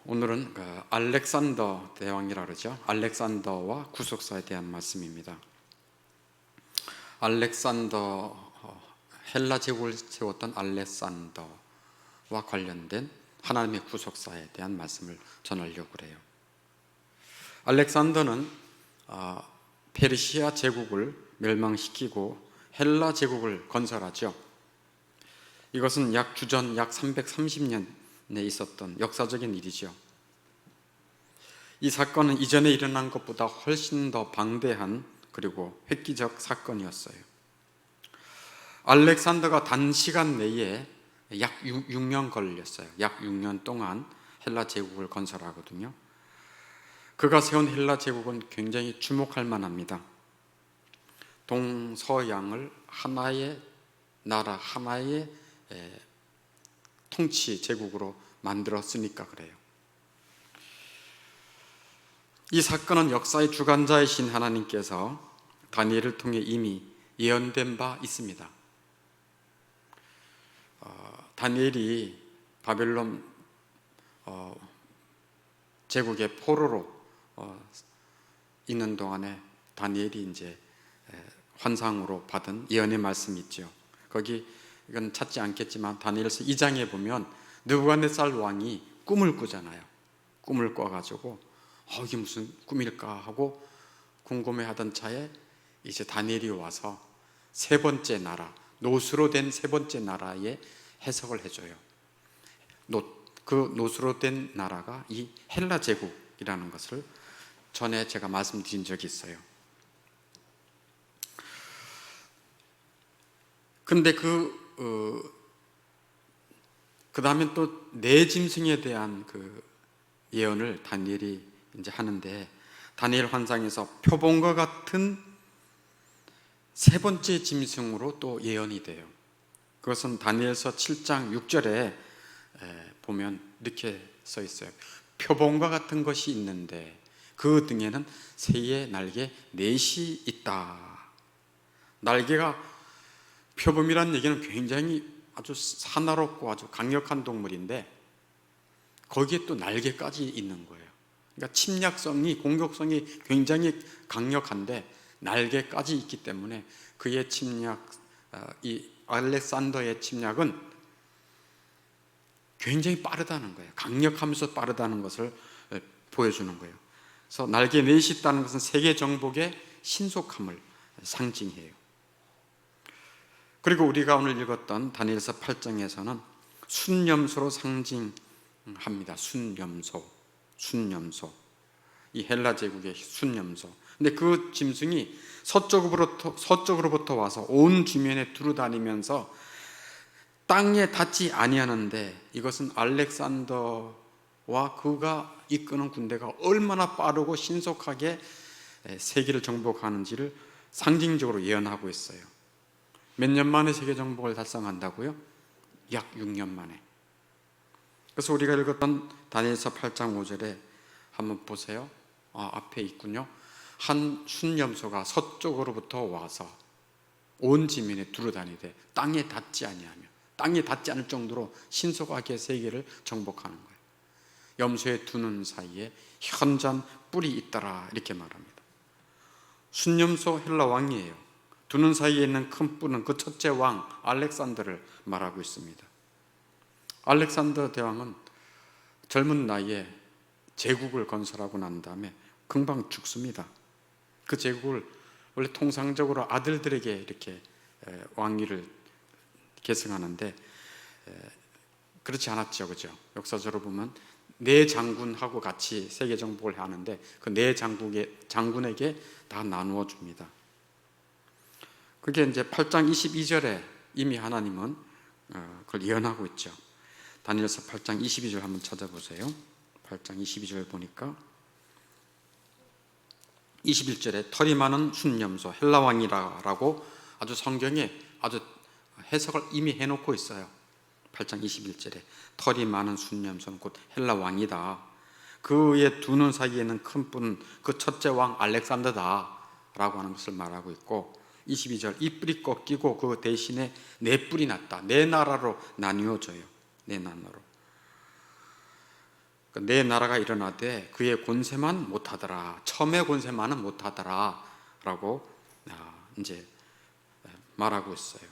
오늘은 알렉산더 대왕이라 그러죠. 알렉산더와 구속사에 대한 말씀입니다. 알렉산더, 헬라 제국을 세웠던 알렉산더와 관련된 하나님의 구속사에 대한 말씀을 전하려고 그래요. 알렉산더는 페르시아 제국을 멸망시키고 헬라 제국을 건설하죠. 이것은 주전 약 330년에 있었던 역사적인 일이죠. 이 사건은 이전에 일어난 것보다 훨씬 더 방대한 그리고 획기적 사건이었어요. 알렉산더가 단시간 내에 약 6년 걸렸어요. 약 6년 동안 헬라 제국을 건설하거든요. 그가 세운 헬라 제국은 굉장히 주목할 만합니다. 동서양을 하나의 나라, 하나의 통치 제국으로 만들었으니까 그래요. 이 사건은 역사의 주관자이신 하나님께서 다니엘을 통해 이미 예언된 바 있습니다. 다니엘이 바벨론 제국의 포로로 있는 동안에 다니엘이 이제 환상으로 받은 예언의 말씀이 있죠. 거기 이건 찾지 않겠지만 다니엘서 2장에 보면 느부갓네살 왕이 꿈을 꾸잖아요. 꿈을 꿔가지고 이게 무슨 꿈일까 하고 궁금해하던 차에 이제 다니엘이 와서 세 번째 나라, 노수로 된 세 번째 나라의 해석을 해줘요. 그 노수로 된 나라가 이 헬라 제국이라는 것을 전에 제가 말씀드린 적이 있어요. 근데 그 다음에 또 네 짐승에 대한 그 예언을 다니엘이 이제 하는데, 다니엘 환상에서 표본과 같은 세 번째 짐승으로 또 예언이 돼요. 그것은 다니엘서 7장 6절에 보면 이렇게 써 있어요. 표본과 같은 것이 있는데 그 등에는 새의 날개 넷이 있다. 날개가, 표범이라는 얘기는 굉장히 아주 사나롭고 아주 강력한 동물인데 거기에 또 날개까지 있는 거예요. 그러니까 침략성이, 공격성이 굉장히 강력한데 날개까지 있기 때문에 그의 침략, 이 알렉산더의 침략은 굉장히 빠르다는 거예요. 강력하면서 빠르다는 것을 보여주는 거예요. 그래서 날개 넷이 있다는 것은 세계 정복의 신속함을 상징해요. 그리고 우리가 오늘 읽었던 다니엘서 8장에서는 순념소로 상징합니다. 순념소. 이 헬라 제국의 순념소. 근데 그 짐승이 서쪽으로부터 와서 온 주변에 두루다니면서 땅에 닿지 아니하는데, 이것은 알렉산더와 그가 이끄는 군대가 얼마나 빠르고 신속하게 세계를 정복하는지를 상징적으로 예언하고 있어요. 몇 년 만에 세계 정복을 달성한다고요? 약 6년 만에. 그래서 우리가 읽었던 다니엘서 8장 5절에 한번 보세요. 앞에 있군요. 한 순념소가 서쪽으로부터 와서 온 지면에 두루다니되 땅에 닿지 아니하며, 땅에 닿지 않을 정도로 신속하게 세계를 정복하는 거예요. 염소의 두 눈 사이에 현잔 뿔이 있더라, 이렇게 말합니다. 순념소 헬라 왕이에요. 두 눈 사이에 있는 큰 뿔은 그 첫째 왕 알렉산더를 말하고 있습니다. 알렉산더 대왕은 젊은 나이에 제국을 건설하고 난 다음에 금방 죽습니다. 그 제국을 원래 통상적으로 아들들에게 이렇게 왕위를 계승하는데 그렇지 않았죠, 그죠? 역사적으로 보면 네 장군하고 같이 세계 정복을 하는데 그 네 장군에게 다 나누어 줍니다. 그게 이제 8장 22절에 이미 하나님은 그걸 예언하고 있죠. 다니엘서 8장 22절 한번 찾아보세요. 8장 22절 보니까 21절에 털이 많은 순념소 헬라 왕이라고 아주 성경에 아주 해석을 이미 해놓고 있어요. 8장 21절에 털이 많은 순념소는 곧 헬라 왕이다. 그의 두 눈 사이에는 큰 뿔은 그 첫째 왕 알렉산더다 라고 하는 것을 말하고 있고, 22절 이 뿔이 꺾이고 그 대신에 네 뿔이 났다. 네 나라로 나뉘어져요. 네 나라로. 내 나라가 일어나되 그의 권세만 못하더라. 처음의 권세만은 못하더라 라고 이제 말하고 있어요.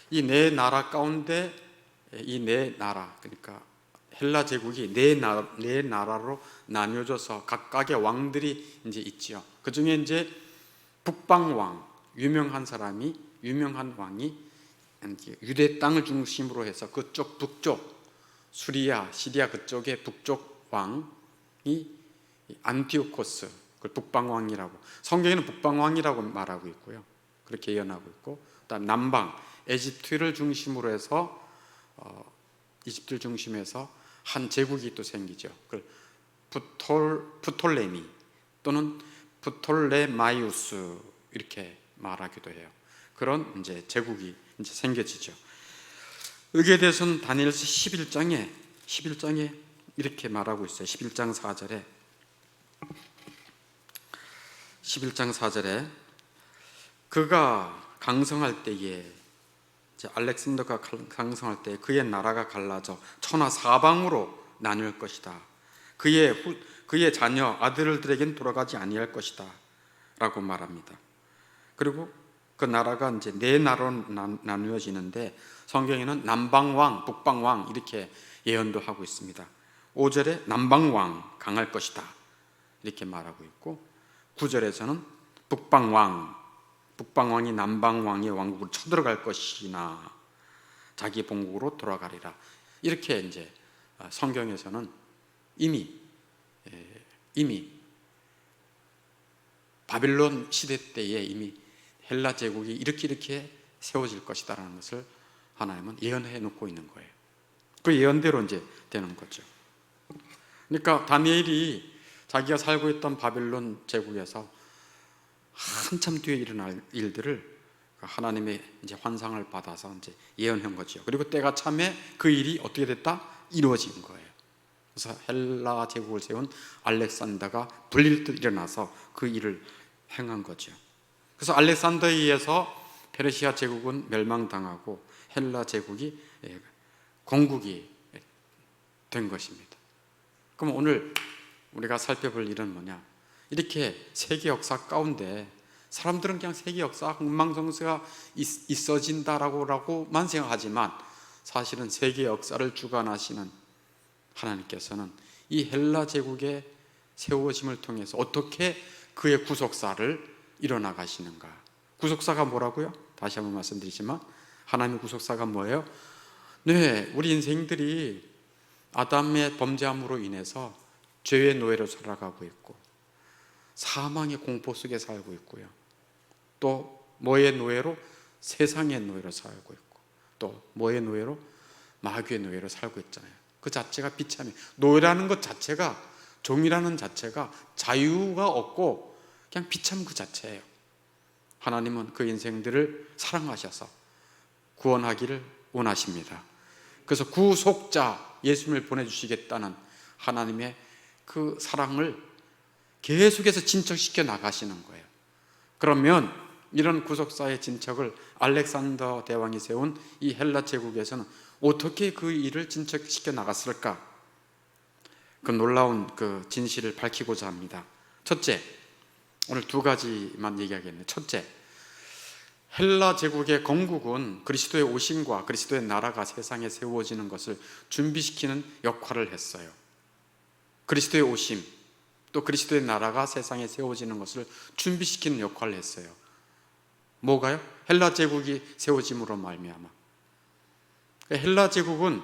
이 네 나라 가운데 이 네 나라, 그러니까 헬라 제국이 네 나라로 나뉘어져서 각각의 왕들이 이제 있지요. 그 중에 이제 북방 왕, 유명한 왕이 유대 땅을 중심으로 해서 그쪽 북쪽 수리아, 시리아 그쪽의 북쪽 왕이 안티오코스, 그걸 북방왕이라고, 성경에는 북방왕이라고 말하고 있고요. 그렇게 예언하고 있고, 그다음 남방 이집트를 중심으로 해서 한 제국이 또 생기죠. 그걸 프톨레미 또는 프톨레마이우스 이렇게 말하기도 해요. 그런 이제 제국이 이제 생겨지죠. 여기에 대해서는 다니엘서 11장에 이렇게 말하고 있어요. 11장 4절에 그가 강성할 때에, 알렉산더가 강성할 때 그의 나라가 갈라져 천하 사방으로 나눌 것이다. 그의 자녀 아들들에겐 돌아가지 아니할 것이다 라고 말합니다. 그리고 그 나라가 이제 네 나라로 나누어지는데 성경에는 남방왕, 북방왕 이렇게 예언도 하고 있습니다. 5절에 남방왕 강할 것이다 이렇게 말하고 있고, 9절에서는 북방왕이 남방왕의 왕국으로 쳐들어갈 것이나 자기 본국으로 돌아가리라. 이렇게 이제 성경에서는 이미 바빌론 시대 때에 이미 헬라 제국이 이렇게 세워질 것이다라는 것을 하나님은 예언해 놓고 있는 거예요. 그 예언대로 이제 되는 거죠. 그러니까 다니엘이 자기가 살고 있던 바빌론 제국에서 한참 뒤에 일어날 일들을 하나님의 이제 환상을 받아서 이제 예언한 거죠. 그리고 때가 참에 그 일이 어떻게 됐다? 이루어진 거예요. 그래서 헬라 제국을 세운 알렉산더가 불릴 듯 일어나서 그 일을 행한 거죠. 그래서 알렉산더에 의해서 페르시아 제국은 멸망당하고 헬라 제국이 건국이 된 것입니다. 그럼 오늘 우리가 살펴볼 일은 뭐냐? 이렇게 세계 역사 가운데 사람들은 그냥 세계 역사 흥망성쇠가 있어진다라고만 생각하지만 사실은 세계 역사를 주관하시는 하나님께서는 이 헬라 제국의 세워짐을 통해서 어떻게 그의 구속사를 이뤄나가시는가. 구속사가 뭐라고요? 다시 한번 말씀드리지만 하나님의 구속사가 뭐예요? 네, 우리 인생들이 아담의 범죄함으로 인해서 죄의 노예로 살아가고 있고 사망의 공포 속에 살고 있고요. 또 뭐의 노예로? 세상의 노예로 살고 있고, 또 뭐의 노예로? 마귀의 노예로 살고 있잖아요. 그 자체가 비참해요. 노예라는 것 자체가, 종이라는 자체가 자유가 없고 그냥 비참 그 자체예요. 하나님은 그 인생들을 사랑하셔서 구원하기를 원하십니다. 그래서 구속자 예수님을 보내주시겠다는 하나님의 그 사랑을 계속해서 진척시켜 나가시는 거예요. 그러면 이런 구속사의 진척을 알렉산더 대왕이 세운 이 헬라 제국에서는 어떻게 그 일을 진척시켜 나갔을까? 그 놀라운 그 진실을 밝히고자 합니다. 첫째, 오늘 두 가지만 얘기하겠네요. 첫째, 헬라 제국의 건국은 그리스도의 오심과 그리스도의 나라가 세상에 세워지는 것을 준비시키는 역할을 했어요. 그리스도의 오심, 또 그리스도의 나라가 세상에 세워지는 것을 준비시키는 역할을 했어요. 뭐가요? 헬라 제국이 세워짐으로 말미암아. 헬라 제국은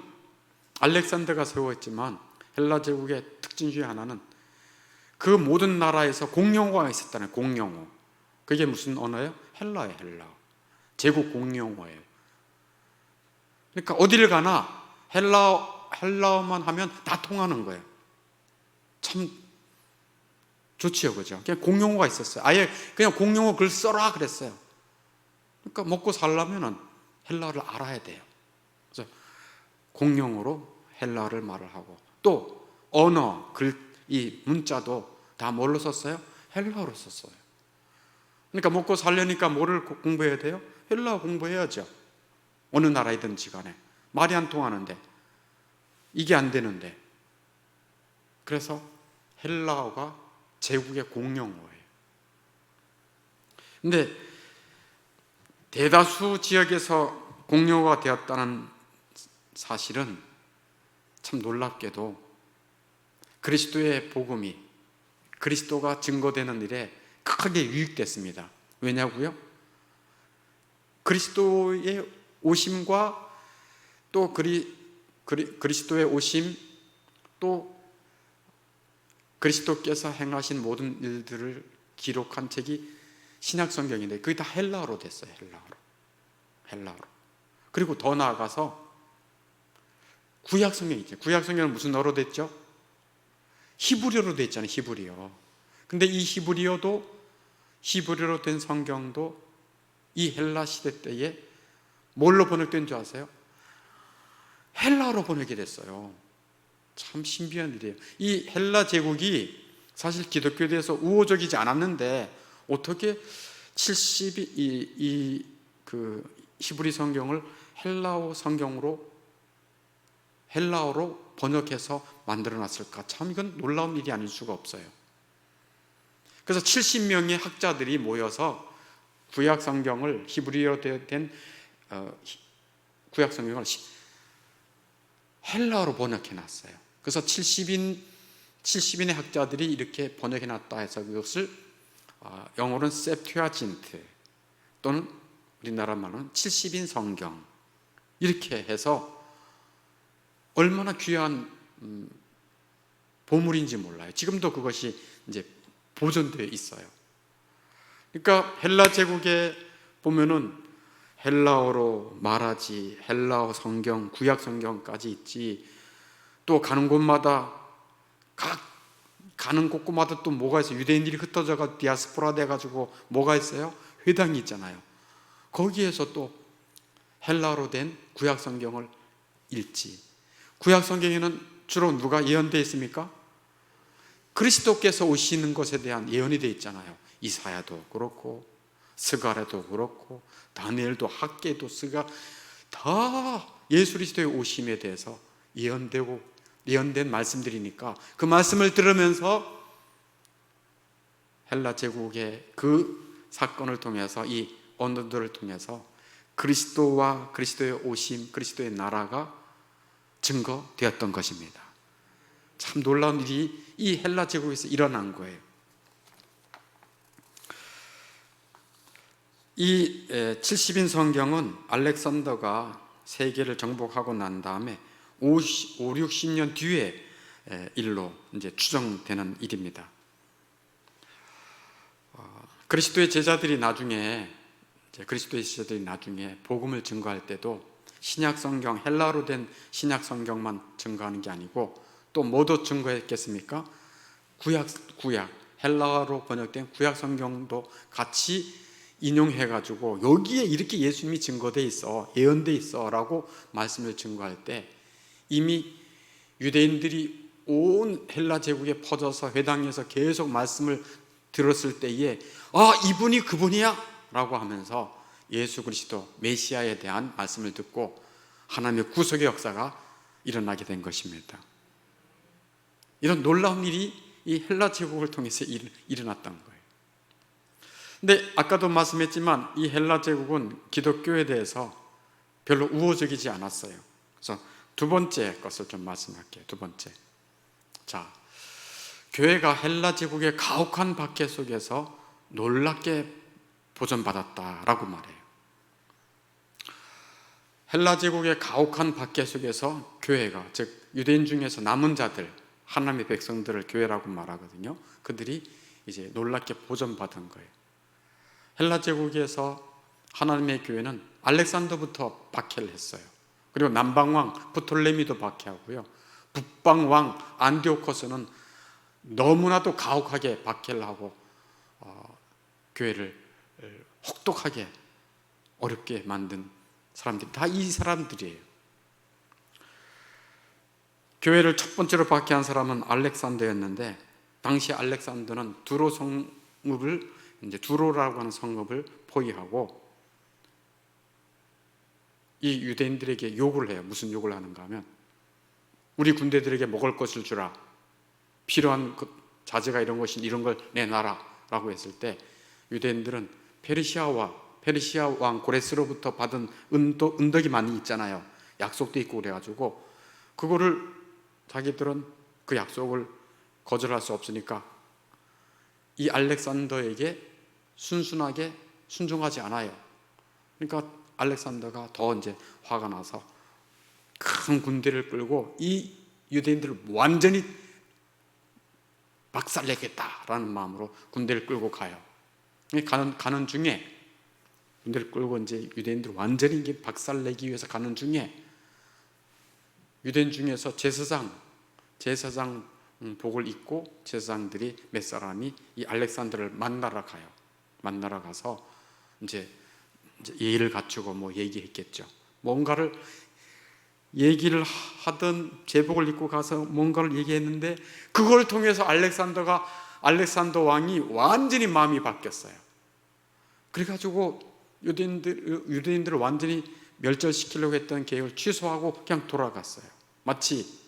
알렉산더가 세웠지만 헬라 제국의 특징 중에 하나는 그 모든 나라에서 공용어가 있었다는 공용어. 그게 무슨 언어예요? 헬라예요. 헬라. 제국 공용어예요. 그러니까 어디를 가나 헬라어만 하면 다 통하는 거예요. 참 좋지요, 그죠? 그냥 공용어가 있었어요. 아예 그냥 공용어 글 써라 그랬어요. 그러니까 먹고 살려면은 헬라어를 알아야 돼요. 그래서 공용어로 헬라어를 말을 하고, 또 언어, 글, 이 문자도 다 뭘로 썼어요? 헬라어로 썼어요. 그러니까 먹고 살려니까 뭐를 공부해야 돼요? 헬라어 공부해야죠. 어느 나라이든지 간에 말이 안 통하는데, 이게 안 되는데 그래서 헬라어가 제국의 공용어예요. 근데 대다수 지역에서 공용어가 되었다는 사실은 참 놀랍게도 그리스도의 복음이, 그리스도가 증거되는 일에 크게 유익됐습니다. 왜냐고요? 그리스도의 오심과 또 그리스도의 오심, 또 그리스도께서 행하신 모든 일들을 기록한 책이 신약성경인데 그게 다 헬라어로 됐어요. 헬라어로. 그리고 더 나아가서 구약성경이 있죠. 구약성경은 무슨 어로 됐죠? 히브리어로 됐잖아요. 히브리어. 근데 이 히브리어로 된 성경도 이 헬라 시대 때에 뭘로 번역된 줄 아세요? 헬라어로 번역이 됐어요. 참 신비한 일이에요. 이 헬라 제국이 사실 기독교에 대해서 우호적이지 않았는데 어떻게 70이 그 히브리 성경을 헬라어로 번역해서 만들어 놨을까? 참 이건 놀라운 일이 아닐 수가 없어요. 그래서 70명의 학자들이 모여서 구약 성경을 히브리어로 된 구약 성경을 헬라어로 번역해 놨어요. 그래서 70인의 학자들이 이렇게 번역해 놨다 해서 그것을 영어로는 셉튜아진트 또는 우리나라 말로는 70인 성경 이렇게 해서 얼마나 귀한 보물인지 몰라요. 지금도 그것이 이제 보존되어 있어요. 그러니까 헬라 제국에 보면은 헬라어로 말하지, 헬라어 성경, 구약 성경까지 있지. 또 가는 곳마다 가는 곳곳마다 또 뭐가 있어요? 유대인들이 흩어져가 디아스포라 돼가지고 뭐가 있어요? 회당이 있잖아요. 거기에서 또 헬라어로 된 구약 성경을 읽지. 구약 성경에는 주로 누가 예언되어 있습니까? 그리스도께서 오시는 것에 대한 예언이 되어 있잖아요. 이사야도 그렇고 스가랴도 그렇고 다니엘도 학개도 스가 다 예수 그리스도의 오심에 대해서 예언된 말씀들이니까 그 말씀을 들으면서 헬라 제국의 그 사건을 통해서 이 언어들을 통해서 그리스도와 그리스도의 오심, 그리스도의 나라가 증거되었던 것입니다. 참 놀라운 일이 이 헬라 제국에서 일어난 거예요. 이 70인 성경은 알렉산더가 세계를 정복하고 난 다음에 60년 뒤에 일로 이제 추정되는 일입니다. 그리스도의 제자들이 나중에 복음을 증거할 때도 신약 성경, 헬라어로 된 신약 성경만 증거하는 게 아니고 또 뭐도 증거했겠습니까? 구약 헬라어로 번역된 구약 성경도 같이 인용해가지고 여기에 이렇게 예수님이 증거돼 있어, 예언돼 있어라고 말씀을 증거할 때 이미 유대인들이 온 헬라 제국에 퍼져서 회당에서 계속 말씀을 들었을 때에 이분이 그분이야 라고 하면서 예수 그리스도 메시아에 대한 말씀을 듣고 하나님의 구속의 역사가 일어나게 된 것입니다. 이런 놀라운 일이 이 헬라 제국을 통해서 일어났던 거예요. 근데 아까도 말씀했지만 이 헬라 제국은 기독교에 대해서 별로 우호적이지 않았어요. 그래서 두 번째 것을 좀 말씀할게요. 두 번째. 자, 교회가 헬라 제국의 가혹한 박해 속에서 놀랍게 보존받았다라고 말해요. 헬라 제국의 가혹한 박해 속에서 교회가, 즉 유대인 중에서 남은 자들, 하나님의 백성들을 교회라고 말하거든요. 그들이 이제 놀랍게 보존받은 거예요. 헬라 제국에서 하나님의 교회는 알렉산더부터 박해를 했어요. 그리고 남방왕 프톨레미도 박해하고요. 북방왕 안디오코스는 너무나도 가혹하게 박해를 하고 교회를 혹독하게 어렵게 만든 사람들이 다 이 사람들이에요. 교회를 첫 번째로 박해한 사람은 알렉산더였는데 당시 알렉산더는 두로라고 하는 성읍을 포위하고 이 유대인들에게 욕을 해요. 무슨 욕을 하는가 하면 우리 군대들에게 먹을 것을 주라, 필요한 자재가 이런 걸 내놔라라고 했을 때 유대인들은 페르시아 왕 고레스로부터 받은 은덕이 많이 있잖아요. 약속도 있고 그래가지고 그거를 자기들은 그 약속을 거절할 수 없으니까 이 알렉산더에게 순순하게 순종하지 않아요. 그러니까 알렉산더가 더 이제 화가 나서 큰 군대를 끌고 이 유대인들을 완전히 박살내겠다라는 마음으로 군대를 끌고 가요. 가는 중에 군대를 끌고 이제 유대인들 완전히 박살내기 위해서 가는 중에 유대인 중에서 제사장 복을 입고 제사장들이 몇 사람이 이 알렉산더를 만나러 가요. 만나러 가서 이제 예의를 갖추고 뭐 얘기했겠죠. 뭔가를 얘기를 하던 제복을 입고 가서 뭔가를 얘기했는데 그걸 통해서 알렉산더 왕이 완전히 마음이 바뀌었어요. 그래가지고 유대인들을 완전히 멸절시키려고 했던 계획을 취소하고 그냥 돌아갔어요. 마치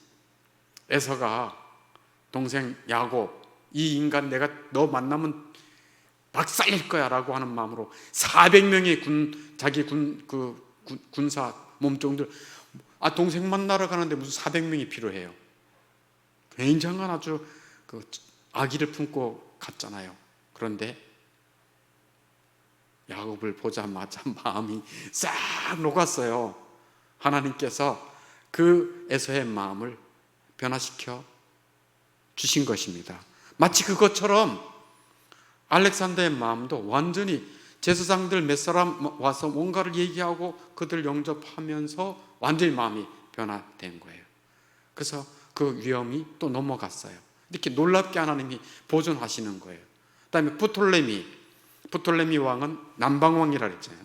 에서가 동생 야곱, 이 인간 내가 너 만나면 박살낼 거야 라고 하는 마음으로 400명의 자기 군사 몸종들, 동생 만나러 가는데 무슨 400명이 필요해요. 굉장한 아주 악의를 품고 갔잖아요. 그런데 야곱을 보자마자 마음이 싹 녹았어요. 하나님께서 그 에서의 마음을 변화시켜 주신 것입니다. 마치 그것처럼 알렉산더의 마음도 완전히 제사장들 몇 사람 와서 뭔가를 얘기하고 그들 영접하면서 완전히 마음이 변화된 거예요. 그래서 그 위험이 또 넘어갔어요. 이렇게 놀랍게 하나님이 보존하시는 거예요. 그 다음에 부톨레미 왕은 남방왕이라 그랬잖아요.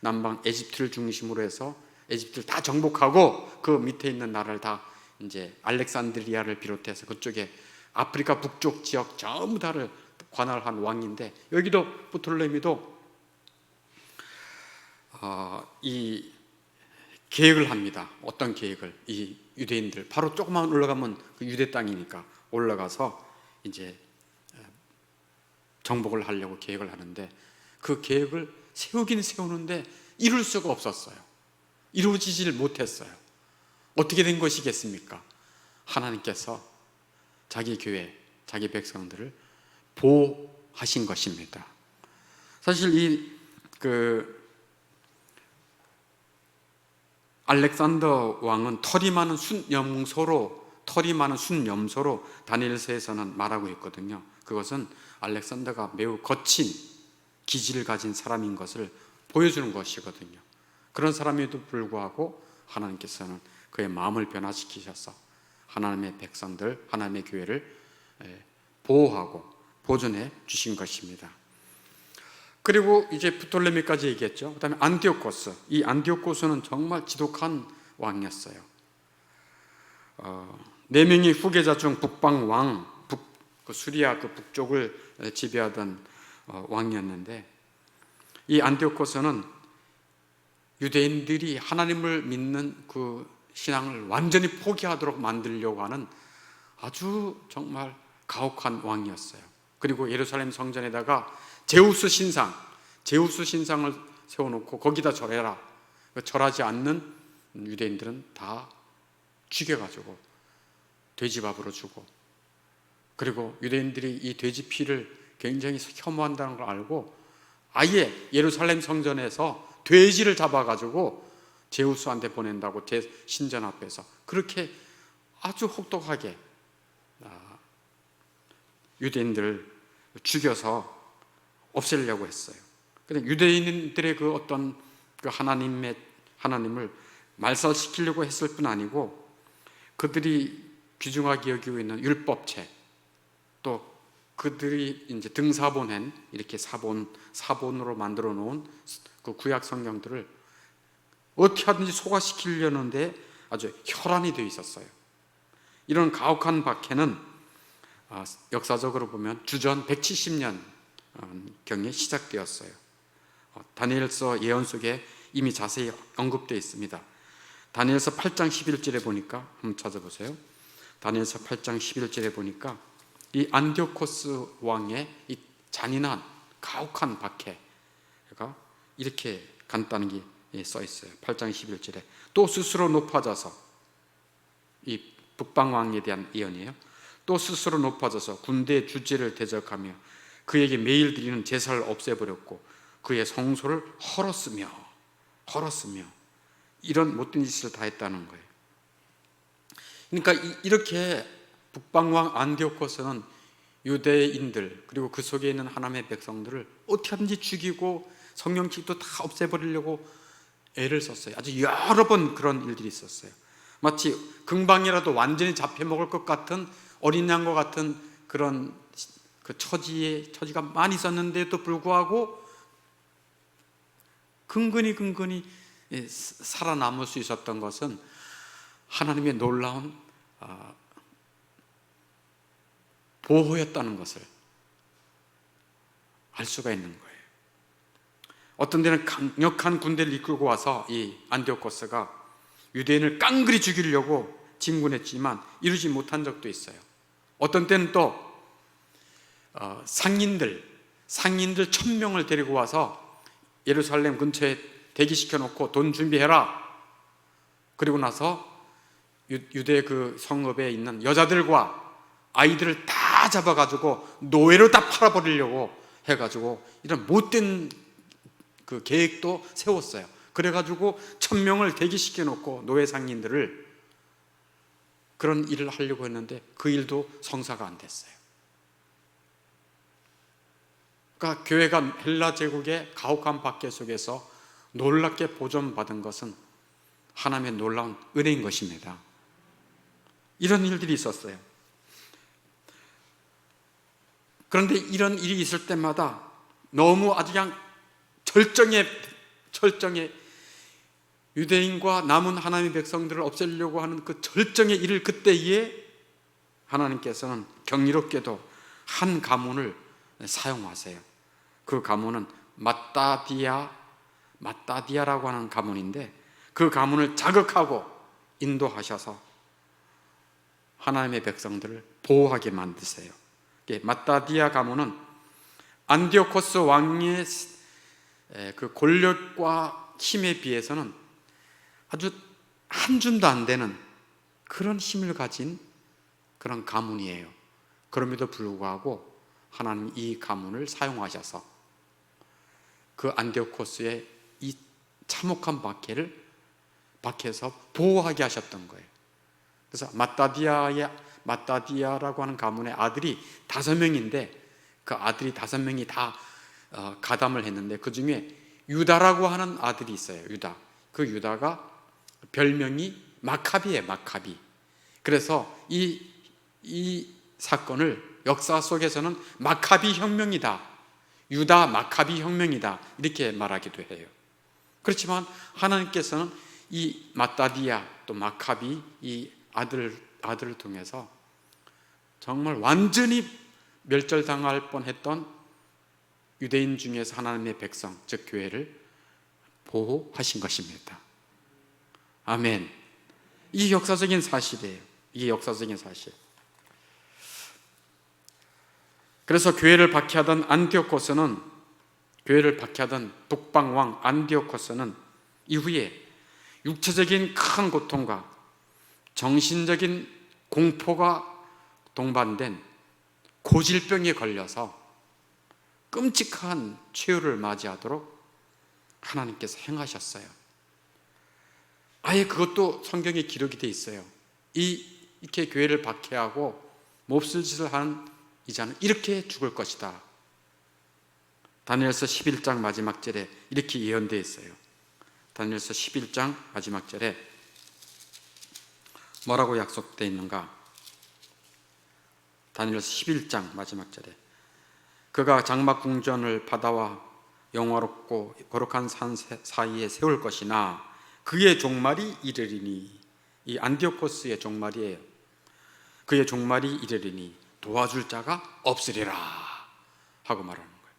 남방 에집트를 중심으로 해서 에집트를 다 정복하고 그 밑에 있는 나라를 다 이제 알렉산드리아를 비롯해서 그쪽에 아프리카 북쪽 지역 전부 다를 관할한 왕인데, 여기도 부톨레미도 이 계획을 합니다. 어떤 계획을? 이 유대인들 바로 조금만 올라가면 그 유대 땅이니까 올라가서 이제 정복을 하려고 계획을 하는데, 그 계획을 세우긴 세우는데 이룰 수가 없었어요. 이루어지질 못했어요. 어떻게 된 것이겠습니까? 하나님께서 자기 교회, 자기 백성들을 보호하신 것입니다. 사실 알렉산더 왕은 털이 많은 순염소로 다니엘서에서는 말하고 있거든요. 그것은 알렉산더가 매우 거친 기질을 가진 사람인 것을 보여주는 것이거든요. 그런 사람에도 불구하고 하나님께서는 그의 마음을 변화시키셔서 하나님의 백성들, 하나님의 교회를 보호하고 보존해 주신 것입니다. 그리고 이제 부톨레미까지 얘기했죠. 그 다음에 안티오코스. 이 안티오코스는 정말 지독한 왕이었어요. 4명의 후계자 중 북방왕, 수리아 그 북쪽을 지배하던 왕이었는데, 이 안티오코스는 유대인들이 하나님을 믿는 그 신앙을 완전히 포기하도록 만들려고 하는 아주 정말 가혹한 왕이었어요. 그리고 예루살렘 성전에다가 제우스 신상을 세워놓고 거기다 절해라. 절하지 않는 유대인들은 다 죽여가지고 돼지밥으로 주고, 그리고 유대인들이 이 돼지 피를 굉장히 혐오한다는 걸 알고 아예 예루살렘 성전에서 돼지를 잡아가지고 제우스한테 보낸다고 제 신전 앞에서 그렇게 아주 혹독하게 유대인들을 죽여서 없애려고 했어요. 근데 유대인들의 그 어떤 그 하나님을 말살시키려고 했을 뿐 아니고, 그들이 귀중하게 여기고 있는 율법책, 또 그들이 이제 등사본한 이렇게 사본으로 만들어 놓은 그 구약 성경들을 어떻게 하든지 소화시키려는데 아주 혈안이 되어 있었어요. 이런 가혹한 박해는 역사적으로 보면 주전 170년 경에 시작되었어요. 다니엘서 예언 속에 이미 자세히 언급되어 있습니다. 다니엘서 8장 11절에 보니까 한번 찾아보세요. 다니엘서 8장 11절에 보니까 이 안디오코스 왕의 이 잔인한 가혹한 박해가 이렇게 간단하게 써 있어요. 8장 11절에 또 스스로 높아져서, 이 북방왕에 대한 예언이에요. 또 스스로 높아져서 군대의 주제를 대적하며 그에게 매일 드리는 제사를 없애버렸고 그의 성소를 헐었으며 이런 못된 짓을 다 했다는 거예요. 그러니까 이렇게 북방왕 안디오코스는 유대인들 그리고 그 속에 있는 하나님의 백성들을 어떻게 하든지 죽이고 성경책도 다 없애버리려고 애를 썼어요. 아주 여러 번 그런 일들이 있었어요. 마치 금방이라도 완전히 잡혀먹을 것 같은 어린 양과 같은 그런 그 처지가 많이 있었는데도 불구하고 근근히 살아남을 수 있었던 것은 하나님의 놀라운 보호였다는 것을 알 수가 있는 거예요. 어떤 데는 강력한 군대를 이끌고 와서 이 안디오코스가 유대인을 깡그리 죽이려고 진군했지만 이루지 못한 적도 있어요. 어떤 때는 또 상인들 1000명을 데리고 와서 예루살렘 근처에 대기시켜 놓고 돈 준비해라. 그리고 나서 유대 그 성읍에 있는 여자들과 아이들을 다 잡아가지고 노예로 다 팔아버리려고 해가지고 이런 못된 그 계획도 세웠어요. 그래가지고 1000명을 대기시켜 놓고 노예 상인들을 그런 일을 하려고 했는데 그 일도 성사가 안 됐어요. 그러니까 교회가 헬라 제국의 가혹한 박해 속에서 놀랍게 보존받은 것은 하나님의 놀라운 은혜인 것입니다. 이런 일들이 있었어요. 그런데 이런 일이 있을 때마다 너무 아주 그냥 철저히 유대인과 남은 하나님의 백성들을 없애려고 하는 그 절정의 일을 그때에 하나님께서는 경이롭게도 한 가문을 사용하세요. 그 가문은 마따디아라고 하는 가문인데 그 가문을 자극하고 인도하셔서 하나님의 백성들을 보호하게 만드세요. 마따디아 가문은 안디오코스 왕의 그 권력과 힘에 비해서는 아주 한 줌도 안 되는 그런 힘을 가진 그런 가문이에요. 그럼에도 불구하고 하나님 이 가문을 사용하셔서 그 안디오코스의 이 참혹한 박해에서 보호하게 하셨던 거예요. 그래서 마따디아라고 하는 가문의 아들이 5명인데 그 아들이 5명이 다 가담을 했는데 그 중에 유다라고 하는 아들이 있어요. 그 유다가 별명이 마카비예요. 마카비. 그래서 이 사건을 역사 속에서는 마카비 혁명이다, 유다 마카비 혁명이다 이렇게 말하기도 해요. 그렇지만 하나님께서는 이 마따디아 또 마카비 이 아들을 통해서 정말 완전히 멸절당할 뻔했던 유대인 중에서 하나님의 백성 즉 교회를 보호하신 것입니다. 아멘. 이 역사적인 사실이에요. 이게 역사적인 사실. 그래서 교회를 박해하던 북방왕 안디오코스는 이후에 육체적인 큰 고통과 정신적인 공포가 동반된 고질병에 걸려서 끔찍한 최후를 맞이하도록 하나님께서 행하셨어요. 아예 그것도 성경에 기록이 되어 있어요. 이렇게 교회를 박해하고 몹쓸 짓을 하는 이자는 이렇게 죽을 것이다. 다니엘서 11장 마지막 절에 이렇게 예언되어 있어요. 다니엘서 11장 마지막 절에 뭐라고 약속되어 있는가? 다니엘서 11장 마지막 절에 그가 장막 궁전을 바다와 영화롭고 거룩한 산 사이에 세울 것이나 그의 종말이 이르리니, 이 안디오코스의 종말이에요. 그의 종말이 이르리니 도와줄 자가 없으리라 하고 말하는 거예요.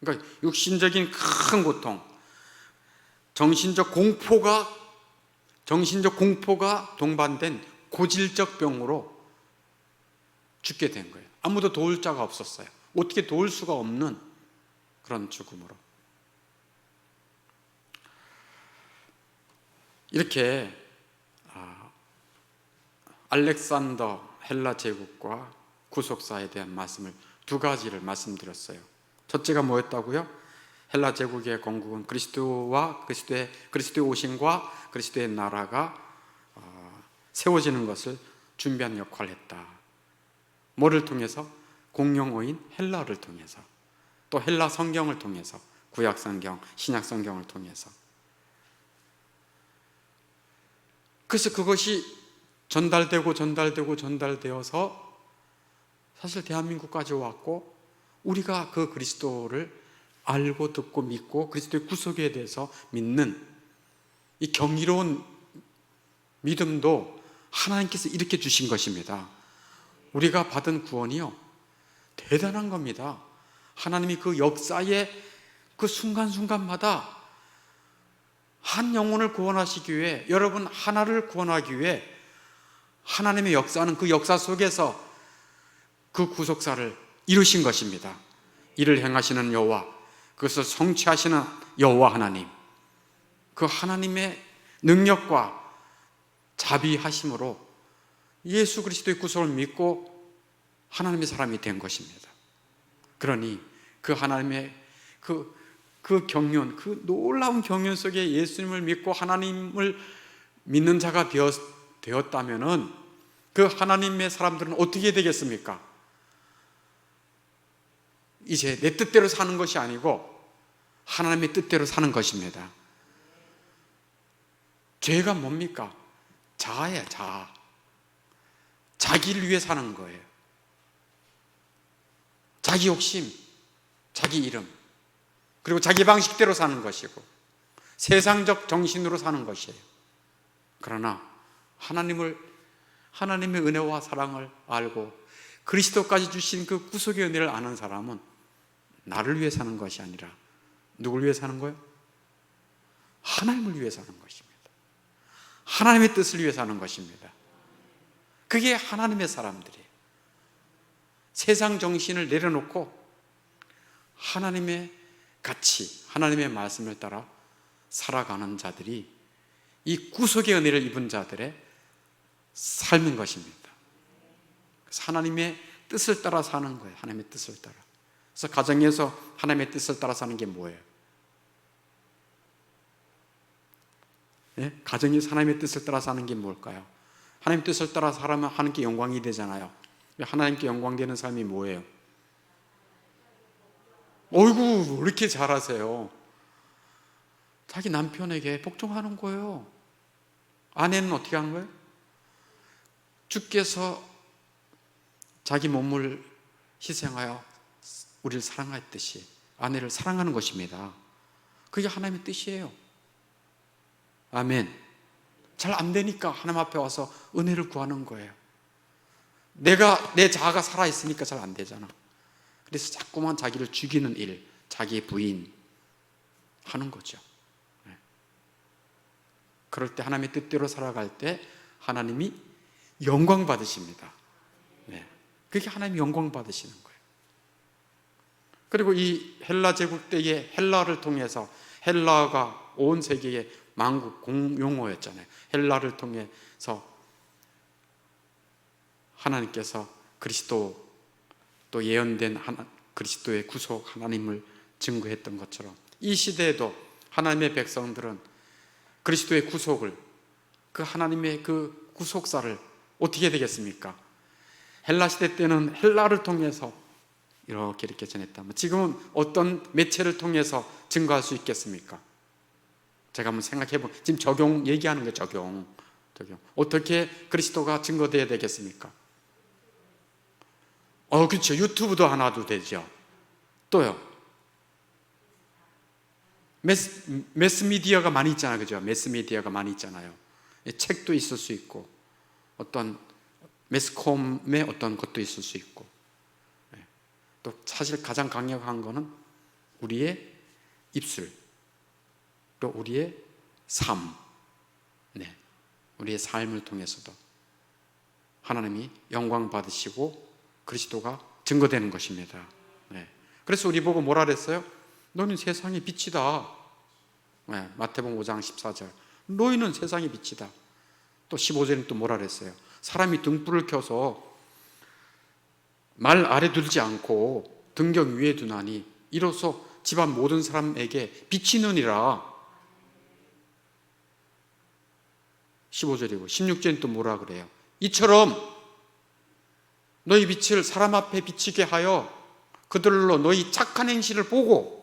그러니까 육신적인 큰 고통, 정신적 공포가 동반된 고질적 병으로 죽게 된 거예요. 아무도 도울 자가 없었어요. 어떻게 도울 수가 없는 그런 죽음으로. 이렇게 알렉산더 헬라 제국과 구속사에 대한 말씀을 두 가지를 말씀드렸어요. 첫째가 뭐였다고요? 헬라 제국의 건국은 그리스도의 오심과 그리스도의 나라가 세워지는 것을 준비하는 역할을 했다. 뭐를 통해서? 공용어인 헬라를 통해서, 또 헬라 성경을 통해서, 구약 성경, 신약 성경을 통해서. 그래서 그것이 전달되어서 사실 대한민국까지 왔고, 우리가 그 그리스도를 알고 듣고 믿고 그리스도의 구속에 대해서 믿는 이 경이로운 믿음도 하나님께서 이렇게 주신 것입니다. 우리가 받은 구원이요, 대단한 겁니다. 하나님이 그 역사의 그 순간순간마다 한 영혼을 구원하시기 위해, 여러분 하나를 구원하기 위해 하나님의 역사는 그 역사 속에서 그 구속사를 이루신 것입니다. 이를 행하시는 여호와, 그것을 성취하시는 여호와 하나님, 그 하나님의 능력과 자비하심으로 예수 그리스도의 구속을 믿고 하나님의 사람이 된 것입니다. 그러니 그 하나님의 그 경륜, 그 놀라운 경륜 속에 예수님을 믿고 하나님을 믿는 자가 되었다면은 그 하나님의 사람들은 어떻게 되겠습니까? 이제 내 뜻대로 사는 것이 아니고 하나님의 뜻대로 사는 것입니다. 죄가 뭡니까? 자아예요, 자아. 자기를 위해 사는 거예요. 자기 욕심, 자기 이름, 그리고 자기 방식대로 사는 것이고 세상적 정신으로 사는 것이에요. 그러나 하나님의 은혜와 사랑을 알고 그리스도까지 주신 그 구속의 은혜를 아는 사람은 나를 위해 사는 것이 아니라 누굴 위해 사는 거예요? 하나님을 위해 사는 것입니다. 하나님의 뜻을 위해 사는 것입니다. 그게 하나님의 사람들이에요. 세상 정신을 내려놓고 하나님의 가치, 하나님의 말씀을 따라 살아가는 자들이 이 구속의 은혜를 입은 자들의 삶인 것입니다. 그래서 하나님의 뜻을 따라 사는 거예요. 하나님의 뜻을 따라. 그래서 가정에서 하나님의 뜻을 따라 사는 게 뭐예요? 네? 가정에서 하나님의 뜻을 따라 사는 게 뭘까요? 하나님의 뜻을 따라 살아면 하나님께 영광이 되잖아요. 하나님께 영광되는 삶이 뭐예요? 어이구, 왜 이렇게 잘하세요? 자기 남편에게 복종하는 거예요. 아내는 어떻게 하는 거예요? 주께서 자기 몸을 희생하여 우리를 사랑했듯이 아내를 사랑하는 것입니다. 그게 하나님의 뜻이에요. 아멘. 잘 안 되니까 하나님 앞에 와서 은혜를 구하는 거예요. 내 자아가 살아있으니까 잘 안 되잖아. 그래서 자꾸만 자기를 죽이는 일, 자기 부인 하는 거죠. 그럴 때 하나님의 뜻대로 살아갈 때 하나님이 영광 받으십니다. 그게 하나님이 영광 받으시는 거예요. 그리고 이 헬라 제국 때의 헬라를 통해서, 헬라가 온 세계의 만국 공용어였잖아요. 헬라를 통해서 하나님께서 그리스도, 또 예언된 그리스도의 구속 하나님을 증거했던 것처럼 이 시대에도 하나님의 백성들은 그리스도의 구속을, 그 하나님의 그 구속사를 어떻게 되겠습니까? 헬라 시대 때는 헬라를 통해서 이렇게 전했다면 지금은 어떤 매체를 통해서 증거할 수 있겠습니까? 제가 한번 생각해보면, 지금 적용 얘기하는 거예요. 적용. 어떻게 그리스도가 증거되어야 되겠습니까? 그렇죠. 유튜브도 하나도 되죠. 또요, 매스미디어가 많이 있잖아요. 그죠? 매스미디어가 많이 있잖아요. 책도 있을 수 있고, 어떤 매스컴의 어떤 것도 있을 수 있고, 또 사실 가장 강력한 거는 우리의 입술, 또 우리의 삶, 우리의 삶을 통해서도 하나님이 영광 받으시고 그리스도가 증거되는 것입니다. 네. 그래서 우리 보고 뭐라 그랬어요? 너는 세상의 빛이다. 네. 마태복음 5장 14절. 너희는 세상의 빛이다. 또 15절은 또 뭐라 그랬어요? 사람이 등불을 켜서 말 아래 두지 않고 등경 위에 두나니 이로써 집안 모든 사람에게 비치느니라. 15절이고 16절은 또 뭐라 그래요? 이처럼 너희 빛을 사람 앞에 비치게 하여 그들로 너희 착한 행실을 보고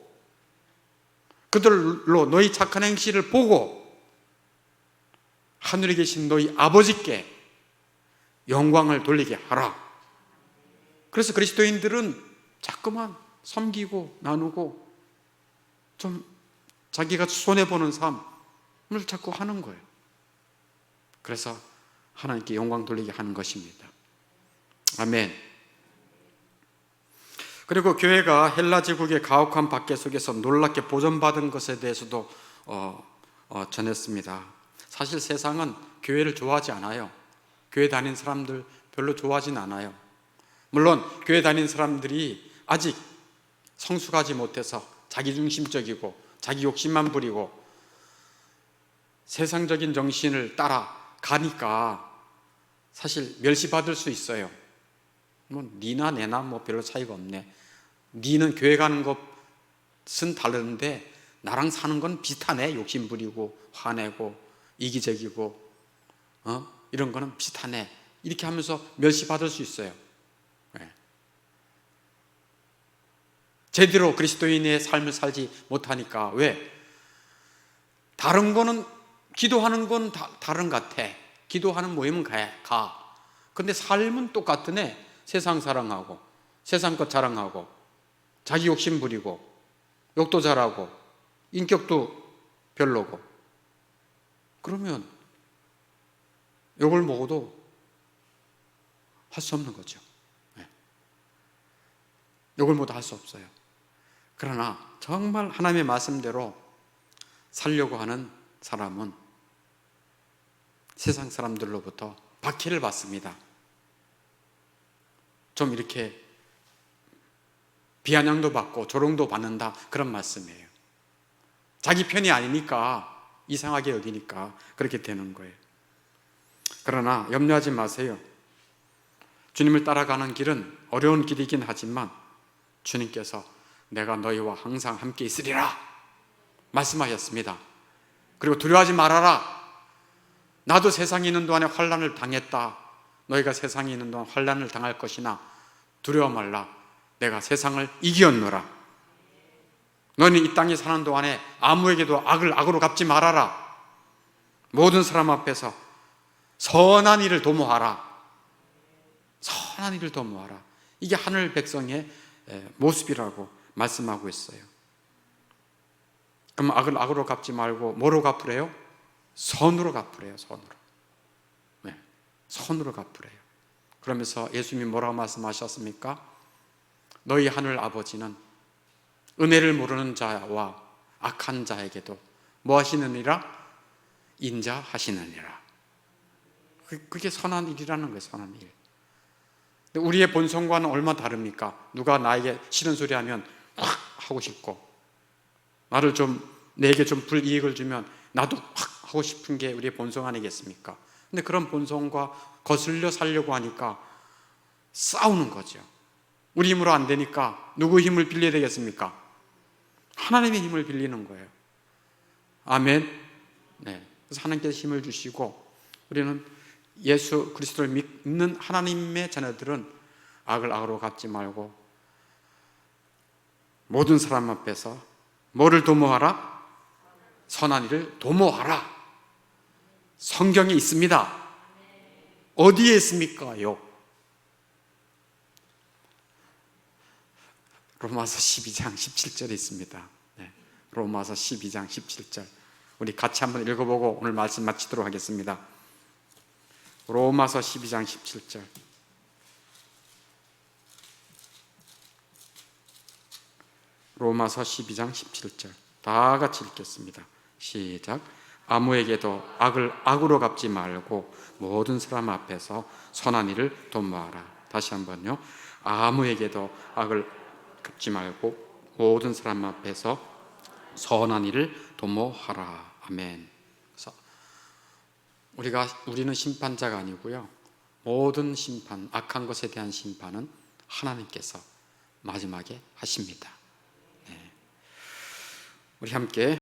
하늘에 계신 너희 아버지께 영광을 돌리게 하라. 그래서 그리스도인들은 자꾸만 섬기고 나누고 좀 자기가 손해보는 삶을 자꾸 하는 거예요. 그래서 하나님께 영광 돌리게 하는 것입니다. 아멘. 그리고 교회가 헬라 제국의 가혹한 박해 속에서 놀랍게 보존받은 것에 대해서도 전했습니다. 사실 세상은 교회를 좋아하지 않아요. 교회 다니는 사람들 별로 좋아하진 않아요. 물론 교회 다니는 사람들이 아직 성숙하지 못해서 자기중심적이고 자기 욕심만 부리고 세상적인 정신을 따라가니까 사실 멸시받을 수 있어요. 뭐 니나 내나 뭐 별로 차이가 없네. 니는 교회 가는 것은 다른데 나랑 사는 건 비슷하네. 욕심 부리고 화내고 이기적이고 이런 거는 비슷하네. 이렇게 하면서 멸시받을 수 있어요. 네. 제대로 그리스도인의 삶을 살지 못하니까. 왜? 다른 거는 기도하는 건 다른 것 같아. 기도하는 모임은 가. 근데 삶은 똑같은 애. 세상 사랑하고 세상 것 자랑하고 자기 욕심 부리고 욕도 잘하고 인격도 별로고. 그러면 욕을 먹어도 할 수 없는 거죠. 네. 욕을 먹어도 할 수 없어요. 그러나 정말 하나님의 말씀대로 살려고 하는 사람은 세상 사람들로부터 박해를 받습니다. 좀 이렇게 비아냥도 받고 조롱도 받는다, 그런 말씀이에요. 자기 편이 아니니까, 이상하게 여기니까 그렇게 되는 거예요. 그러나 염려하지 마세요. 주님을 따라가는 길은 어려운 길이긴 하지만 주님께서 내가 너희와 항상 함께 있으리라 말씀하셨습니다. 그리고 두려워하지 말아라. 나도 세상에 있는 동안에 환난을 당했다. 너희가 세상에 있는 동안 환난을 당할 것이나 두려워 말라. 내가 세상을 이기었노라. 너는 이 땅에 사는 동안에 아무에게도 악을 악으로 갚지 말아라. 모든 사람 앞에서 선한 일을 도모하라. 선한 일을 도모하라. 이게 하늘 백성의 모습이라고 말씀하고 있어요. 그럼 악을 악으로 갚지 말고 뭐로 갚으래요? 선으로 갚으래요. 선으로. 네, 선으로 갚으래요. 그러면서 예수님이 뭐라고 말씀하셨습니까? 너희 하늘 아버지는 은혜를 모르는 자와 악한 자에게도 뭐 하시느니라? 인자하시느니라. 그게 선한 일이라는 거예요. 선한 일. 근데 우리의 본성과는 얼마나 다릅니까? 누가 나에게 싫은 소리 하면 확 하고 싶고, 내게 좀 불이익을 주면 나도 확 하고 싶은 게 우리의 본성 아니겠습니까? 근데 그런 본성과 거슬려 살려고 하니까 싸우는 거죠. 우리 힘으로 안 되니까 누구 힘을 빌려야 되겠습니까? 하나님의 힘을 빌리는 거예요. 아멘. 네. 그래서 하나님께서 힘을 주시고, 우리는 예수 그리스도를 믿는 하나님의 자녀들은 악을 악으로 갚지 말고 모든 사람 앞에서 뭐를 도모하라? 선한 일을 도모하라. 성경에 있습니다. 어디에 있습니까요? 로마서 12장 17절에 있습니다. 네. 로마서 12장 17절. 우리 같이 한번 읽어보고 오늘 말씀 마치도록 하겠습니다. 로마서 12장 17절. 로마서 12장 17절. 다 같이 읽겠습니다. 시작. 아무에게도 악을 악으로 갚지 말고 모든 사람 앞에서 선한 일을 도모하라. 다시 한번요. 아무에게도 악을 갚지 말고 모든 사람 앞에서 선한 일을 도모하라. 아멘. 그래서 우리는 심판자가 아니고요. 모든 심판, 악한 것에 대한 심판은 하나님께서 마지막에 하십니다. 네. 우리 함께